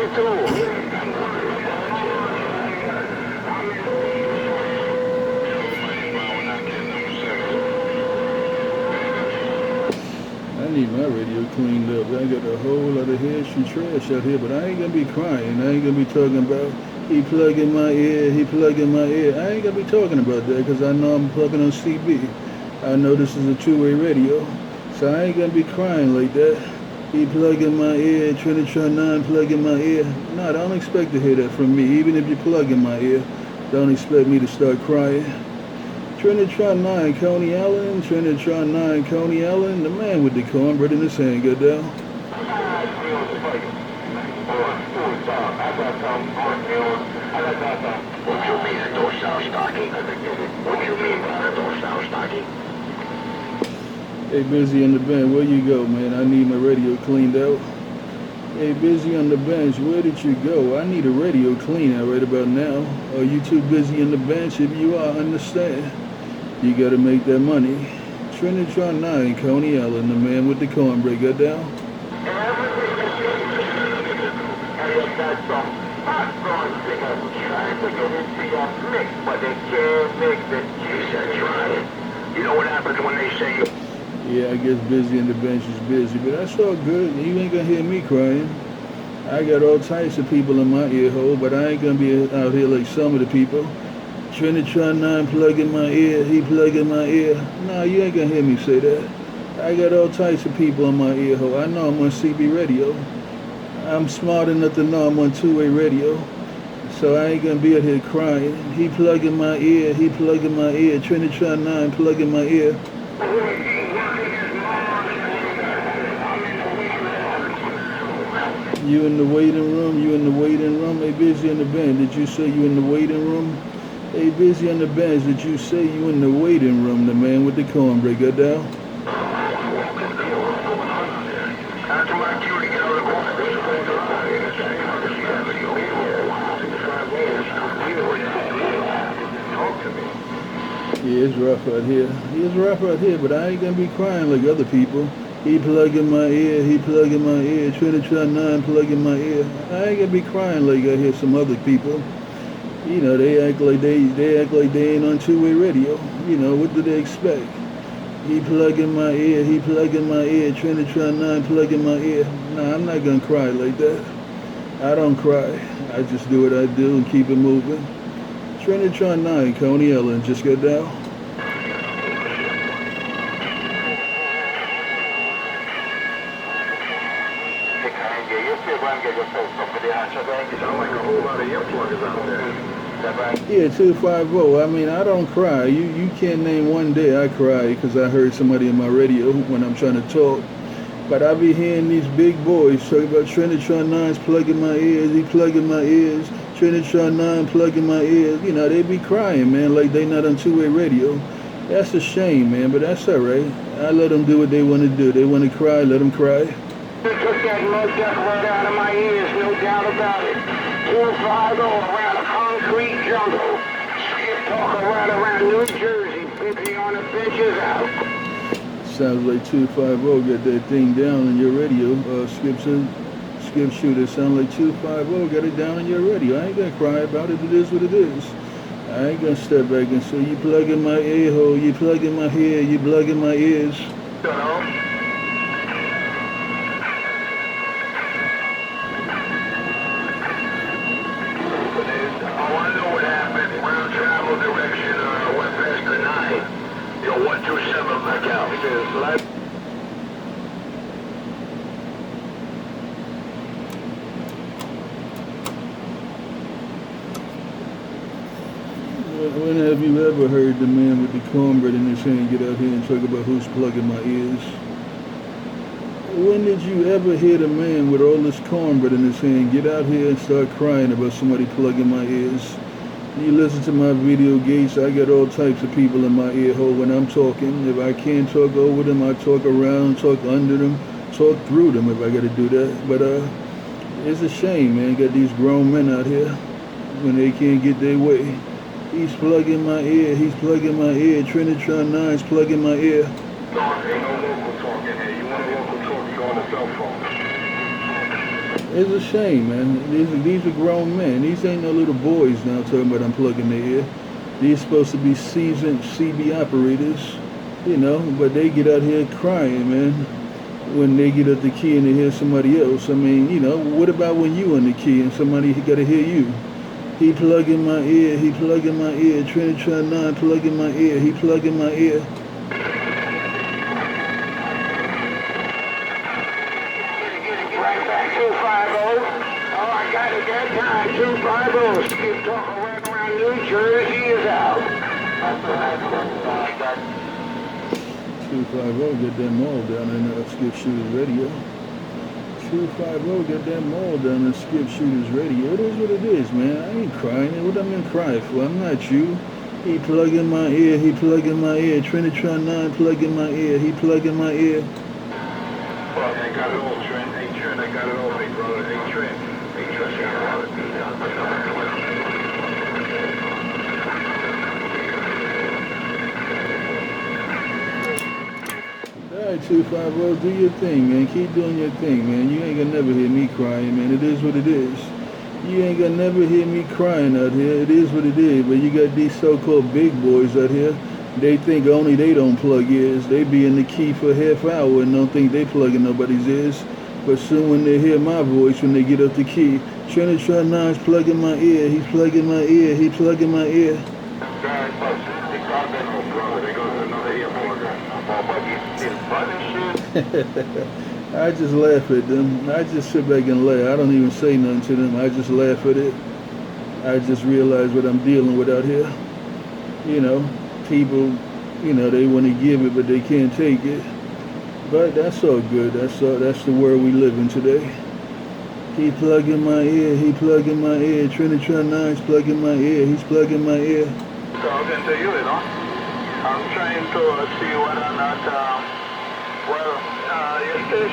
I need my radio cleaned up. I got a whole lot of history trash out here, but I ain't gonna be crying. I ain't gonna be talking about he plugging my ear, he plugging my ear. I ain't gonna be talking about that because I know I'm plugging on CB. I know this is a two-way radio, so I ain't gonna be crying like that. He plugging my ear, Trinitron9 plugging my ear. No, don't expect to hear that from me. Even if you plug in my ear, don't expect me to start crying. Trinitron9 Coney Allen, Trinitron9 Coney Allen, the man with the cornbread in his hand, get down. What you mean a dorsal stocking? What you mean by a dorsal stocking? Hey, Busy on the bench, where you go, man? I need my radio cleaned out. Hey, Busy on the bench, where did you go? I need a radio clean out right about now. Are you too busy on the bench? If you are, understand. You gotta make that money. Trinitron9 Coney Allen, the man with the cornbread, got down. Trying to get into your mix, but they can't mix it. You said try it. You know what happens when they say you... Yeah, I guess Busy on the bench is busy, but that's all good. You ain't gonna hear me crying. I got all types of people in my ear hole, but I ain't gonna be out here like some of the people. Trinitron9 plugging my ear, he plugging my ear. Nah, you ain't gonna hear me say that. I got all types of people in my ear hole. I know I'm on CB radio. I'm smart enough to know I'm on two-way radio. So I ain't gonna be out here crying. He plugging my ear, he plugging my ear. Trinitron9 plugging my ear. You in the waiting room, you in the waiting room. Hey, Busy on the bench, did you say you in the waiting room? Hey, Busy on the bench, did you say you in the waiting room? The man with the cornbread, got down? Yeah, it's rough out here. It's rough out here, but I ain't gonna be crying like other people. He plugging my ear, he plugging my ear, Trinitron9 plugging my ear. I ain't gonna be crying like I hear some other people. You know, they act like they ain't on two-way radio. You know, what do they expect? He plugging my ear, he plugging my ear, Trinitron9 plugging my ear. Nah, I'm not gonna cry like that. I don't cry. I just do what I do and keep it moving. Trinitron9 Coney Allen, just got down. Yeah, 250. I mean, I don't cry. You can't name one day I cry because I heard somebody in my radio when I'm trying to talk. But I be hearing these big boys talk about Trinitron9's plugging my ears, he plugging my ears, Trinitron9 plugging my ears. You know, they be crying, man, like they not on two-way radio. That's a shame, man, but that's all right. I let them do what they want to do. They want to cry, let them cry. You took that mud duck right out of my ears, no doubt about it. 250 around a concrete jungle. Skip talking right around New Jersey. Busy on the benches out. Sounds like 250 got that thing down on your radio. Skip Shooter, sound like 250 got it down on your radio. I ain't gonna cry about it. It is what it is. I ain't gonna step back and say, you plugging my ear hole, you plugging my hair, you plugging my ears. When have you ever heard the man with the cornbread in his hand get out here and talk about who's plugging my ears? When did you ever hear the man with all this cornbread in his hand get out here and start crying about somebody plugging my ears? You listen to my video gates, I got all types of people in my ear hole when I'm talking. If I can't talk over them, I talk around, talk under them, talk through them if I gotta do that. But it's a shame, man, got these grown men out here when they can't get their way. He's plugging my ear, he's plugging my ear, Trinitron9's plugging my ear. No, ain't no local talk in here. You want a local talk, you go on the cell phone. It's a shame, man. These are grown men. These ain't no little boys now talking about unplugging their ear. These supposed to be seasoned CB operators, you know, but they get out here crying, man, when they get up the key and they hear somebody else. I mean, you know, what about when you on the key and somebody got to hear you? He plugging my ear, he plugging my ear, Trinitron9 plugging my ear, he plugging my ear. Right back 250. Oh, I got it that time. 250. Skip talking right around New Jersey is out. 250, get them all down in Skip Shooters Radio. 250, get them all down in Skip Shooters Radio. It is what it is, man. I ain't crying. What am I crying for? I'm not you. He plugging my ear, he plugging my ear. Trinitron9 plugging my ear, he plugging my ear. Well, I got it all, Trent. Hey, Trent, I got it all, big brother. Hey, Trent. Hey, Trent, I got it all. Alright, 250, do your thing, man. Keep doing your thing, man. You ain't gonna never hear me crying, man. It is what it is. You ain't gonna never hear me crying out here. It is what it is. But you got these so-called big boys out here. They think only they don't plug ears. They be in the key for a half hour and don't think they plugging nobody's ears. But soon when they hear my voice, when they get up the key, Trinitron9's plugging my ear. He's plugging my ear. He plugging my ear. I just laugh at them. I just sit back and laugh. I don't even say nothing to them. I just laugh at it. I just realize what I'm dealing with out here. You know, people, you know, they want to give it, but they can't take it. But that's all good. That's the world we live in today. He plugging my ear. He plugging my ear. Trinitron9's plugging my ear. He's plugging my ear. Talking to you, I'm trying to see whether or not, your